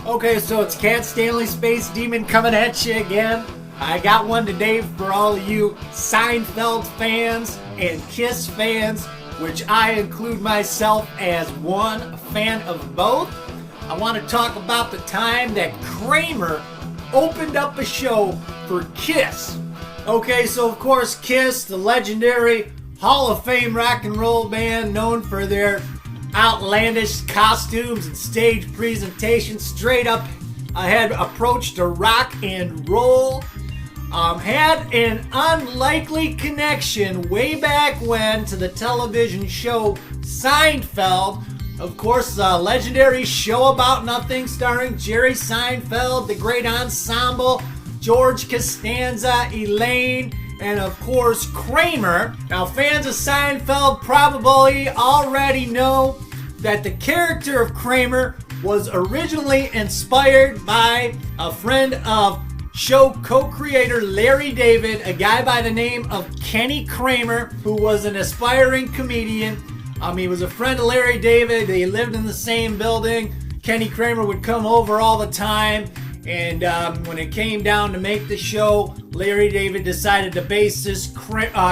Okay, so it's Cat Stanley Space Demon coming at you again. I got one today for all of you Seinfeld fans and Kiss fans, which I include myself as one fan of both. I want to talk about the time that Kramer opened up a show for Kiss. Okay, so of course Kiss, the legendary Hall of Fame rock and roll band known for their outlandish costumes and stage presentations, straight up ahead approach to rock and roll. Had an unlikely connection way back when to the television show Seinfeld. Of course, a legendary show about nothing starring Jerry Seinfeld, the great ensemble, George Costanza, Elaine, and of course Kramer. Now, fans of Seinfeld probably already know that the character of Kramer was originally inspired by a friend of show co-creator Larry David, a guy by the name of Kenny Kramer, who was an aspiring comedian. He was a friend of Larry David. They lived in the same building. Kenny Kramer would come over all the time. And when it came down to make the show, Larry David decided to base this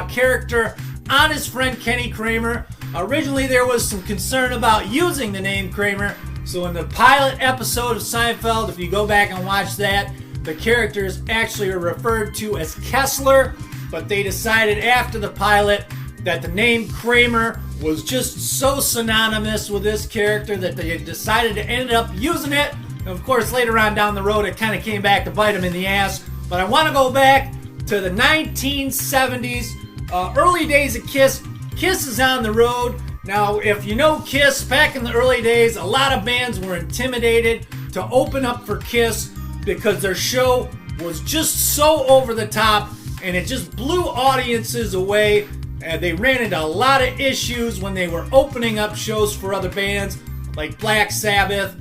character on his friend Kenny Kramer. Originally, there was some concern about using the name Kramer. So in the pilot episode of Seinfeld, if you go back and watch that, the characters actually are referred to as Kessler. But they decided after the pilot that the name Kramer was just so synonymous with this character that they decided to end up using it. And of course, later on down the road, it kind of came back to bite them in the ass. But I want to go back to the 1970s, early days of Kiss. Kiss is on the road. Now, if you know Kiss, back in the early days, a lot of bands were intimidated to open up for Kiss because their show was just so over the top and it just blew audiences away. And they ran into a lot of issues when they were opening up shows for other bands like Black Sabbath,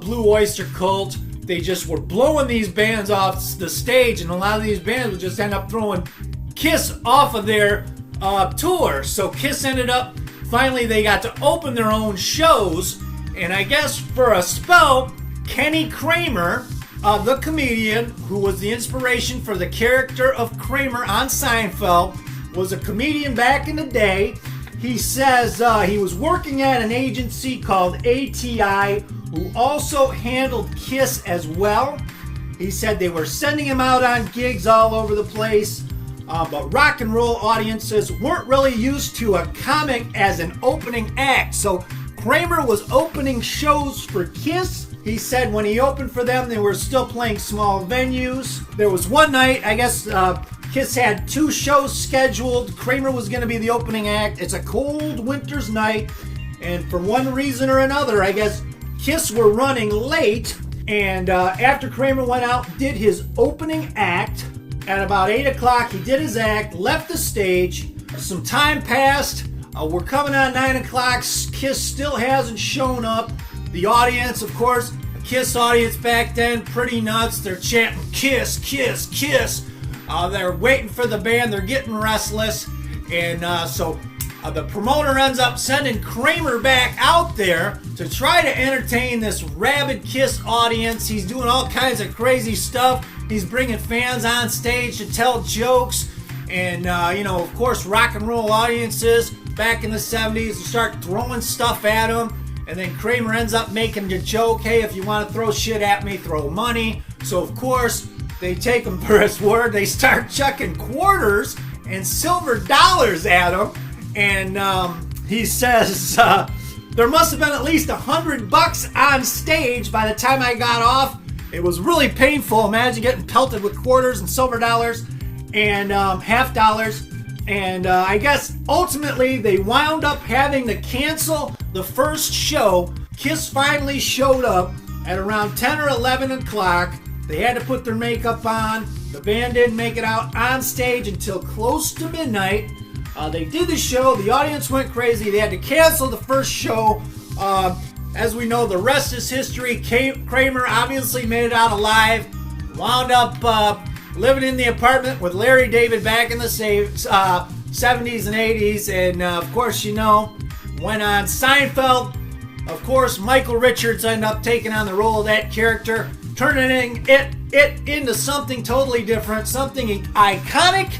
Blue Oyster Cult. They just were blowing these bands off the stage, and a lot of these bands would just end up throwing Kiss off of their tour. So Kiss ended up, finally they got to open their own shows, and I guess for a spell, Kenny Kramer, the comedian who was the inspiration for the character of Kramer on Seinfeld, was a comedian back in the day. He says he was working at an agency called ATI, who also handled Kiss as well. He said they were sending him out on gigs all over the place, but rock and roll audiences weren't really used to a comic as an opening act. So Kramer was opening shows for Kiss. He said when he opened for them, they were still playing small venues. There was one night, I guess, Kiss had 2 shows scheduled. Kramer was going to be the opening act. It's a cold winter's night, and for one reason or another, I guess Kiss were running late, and after Kramer went out, did his opening act, at about 8 o'clock, he did his act, left the stage. Some time passed. We're coming on 9 o'clock. Kiss still hasn't shown up. The audience, of course, the Kiss audience back then, pretty nuts. They're chanting, Kiss, Kiss, Kiss. They're waiting for the band. They're getting restless. And so the promoter ends up sending Kramer back out there to try to entertain this rabid Kiss audience. He's doing all kinds of crazy stuff. He's bringing fans on stage to tell jokes. And, of course, rock and roll audiences back in the 70s start throwing stuff at him. And then Kramer ends up making the joke, hey, if you want to throw shit at me, throw money. So, of course, they take him for his word. They start chucking quarters and silver dollars at him. And he says, there must have been at least $100 on stage by the time I got off. It was really painful. Imagine getting pelted with quarters and silver dollars and half dollars. And I guess ultimately they wound up having to cancel the first show. Kiss finally showed up at around 10 or 11 o'clock. They had to put their makeup on. The band didn't make it out on stage until close to midnight. They did the show. The audience went crazy. They had to cancel the first show. As we know, the rest is history. Kramer obviously made it out alive. Wound up living in the apartment with Larry David back in the 70s and 80s. And, of course, went on Seinfeld. Of course, Michael Richards ended up taking on the role of that character, turning it into something totally different, something iconic.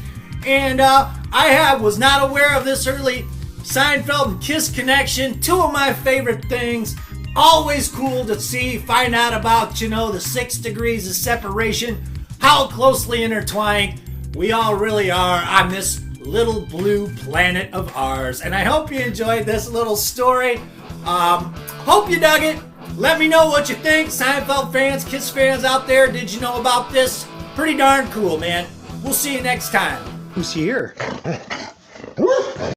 And I was not aware of this early Seinfeld and Kiss connection. Two of my favorite things. Always cool to find out about, the 6 degrees of separation, how closely intertwined we all really are on this little blue planet of ours. And I hope you enjoyed this little story. Hope you dug it. Let me know what you think. Seinfeld fans, Kiss fans out there, did you know about this? Pretty darn cool, man. We'll see you next time. Who's here?